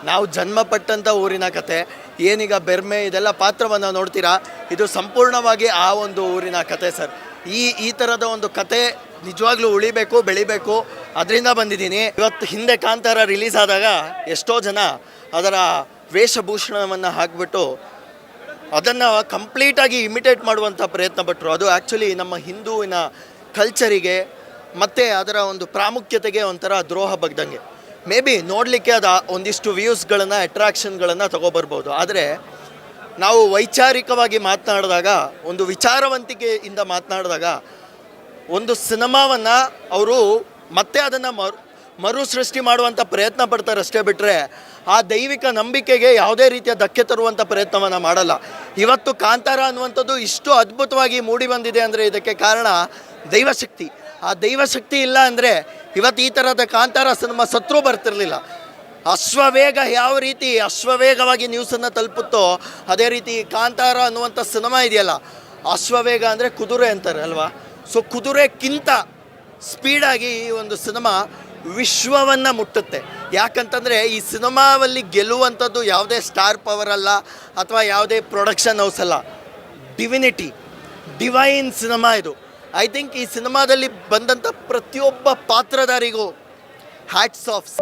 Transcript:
ನಾವು ಜನ್ಮ ಪಟ್ಟಂಥ ಊರಿನ ಕತೆ. ಏನೀಗ ಬೆರ್ಮೆ ಇದೆಲ್ಲ ಪಾತ್ರವನ್ನು ನೋಡ್ತೀರಾ, ಇದು ಸಂಪೂರ್ಣವಾಗಿ ಆ ಒಂದು ಊರಿನ ಕತೆ ಸರ್. ಈ ಥರದ ಒಂದು ಕತೆ ನಿಜವಾಗ್ಲೂ ಉಳಿಬೇಕು, ಬೆಳಿಬೇಕು, ಅದರಿಂದ ಬಂದಿದ್ದೀನಿ. ಇವತ್ತು ಹಿಂದೆ ಕಾಂತಾರ ರಿಲೀಸ್ ಆದಾಗ ಎಷ್ಟೋ ಜನ ಅದರ ವೇಷಭೂಷಣವನ್ನು ಹಾಕಿಬಿಟ್ಟು ಅದನ್ನು ಕಂಪ್ಲೀಟಾಗಿ ಇಮಿಟೇಟ್ ಮಾಡುವಂಥ ಪ್ರಯತ್ನ ಪಟ್ಟರು. ಅದು ಆ್ಯಕ್ಚುಲಿ ನಮ್ಮ ಹಿಂದೂವಿನ ಕಲ್ಚರಿಗೆ ಮತ್ತು ಅದರ ಒಂದು ಪ್ರಾಮುಖ್ಯತೆಗೆ ಒಂಥರ ದ್ರೋಹ ಬಗ್ದಂಗೆ. ಮೇ ಬಿ ನೋಡಲಿಕ್ಕೆ ಅದು ಒಂದಿಷ್ಟು ವ್ಯೂಸ್ಗಳನ್ನು, ಅಟ್ರಾಕ್ಷನ್ಗಳನ್ನು ತೊಗೊಬರ್ಬೋದು. ಆದರೆ ನಾವು ವೈಚಾರಿಕವಾಗಿ ಮಾತನಾಡಿದಾಗ, ಒಂದು ವಿಚಾರವಂತಿಕೆಯಿಂದ ಮಾತನಾಡಿದಾಗ, ಒಂದು ಸಿನಿಮಾವನ್ನು ಅವರು ಮತ್ತೆ ಅದನ್ನು ಮರು ಸೃಷ್ಟಿ ಮಾಡುವಂಥ ಪ್ರಯತ್ನ ಪಡ್ತಾರೆ ಅಷ್ಟೇ ಬಿಟ್ಟರೆ ಆ ದೈವಿಕ ನಂಬಿಕೆಗೆ ಯಾವುದೇ ರೀತಿಯ ಧಕ್ಕೆ ತರುವಂಥ ಪ್ರಯತ್ನವನ್ನು ಮಾಡಲ್ಲ. ಇವತ್ತು ಕಾಂತಾರ ಅನ್ನುವಂಥದ್ದು ಇಷ್ಟು ಅದ್ಭುತವಾಗಿ ಮೂಡಿ ಬಂದಿದೆ ಅಂದರೆ ಇದಕ್ಕೆ ಕಾರಣ ದೈವಶಕ್ತಿ. ಆ ದೈವಶಕ್ತಿ ಇಲ್ಲ ಅಂದರೆ ಇವತ್ತು ಈ ಥರದ ಕಾಂತಾರ ಸಿನಿಮಾ ಸತ್ರೂ ಬರ್ತಿರಲಿಲ್ಲ. ಅಶ್ವವೇಗ ಯಾವ ರೀತಿ ಅಶ್ವವೇಗವಾಗಿ ನ್ಯೂಸನ್ನು ತಲುಪುತ್ತೋ ಅದೇ ರೀತಿ ಕಾಂತಾರ ಅನ್ನುವಂಥ ಸಿನಿಮಾ ಇದೆಯಲ್ಲ, ಅಶ್ವವೇಗ ಅಂದರೆ ಕುದುರೆ ಅಂತಾರೆ ಅಲ್ವಾ. ಸೊ ಕುದುರೆಕ್ಕಿಂತ ಸ್ಪೀಡಾಗಿ ಈ ಒಂದು ಸಿನಿಮಾ ವಿಶ್ವವನ್ನು ಮುಟ್ಟುತ್ತೆ. ಯಾಕಂತಂದರೆ ಈ ಸಿನಿಮಾವಲ್ಲಿ ಗೆಲ್ಲುವಂಥದ್ದು ಯಾವುದೇ ಸ್ಟಾರ್ ಪವರ್ ಅಲ್ಲ ಅಥವಾ ಯಾವುದೇ ಪ್ರೊಡಕ್ಷನ್ ಹೌಸ್ ಅಲ್ಲ, ಡಿವೈನ್ ಸಿನಿಮಾ ಇದು. ಐ ಥಿಂಕ್ ಈ ಸಿನಿಮಾದಲ್ಲಿ ಬಂದಂಥ ಪ್ರತಿಯೊಬ್ಬ ಪಾತ್ರಧಾರಿಗೂ ಹ್ಯಾಟ್ಸ್ ಆಫ್.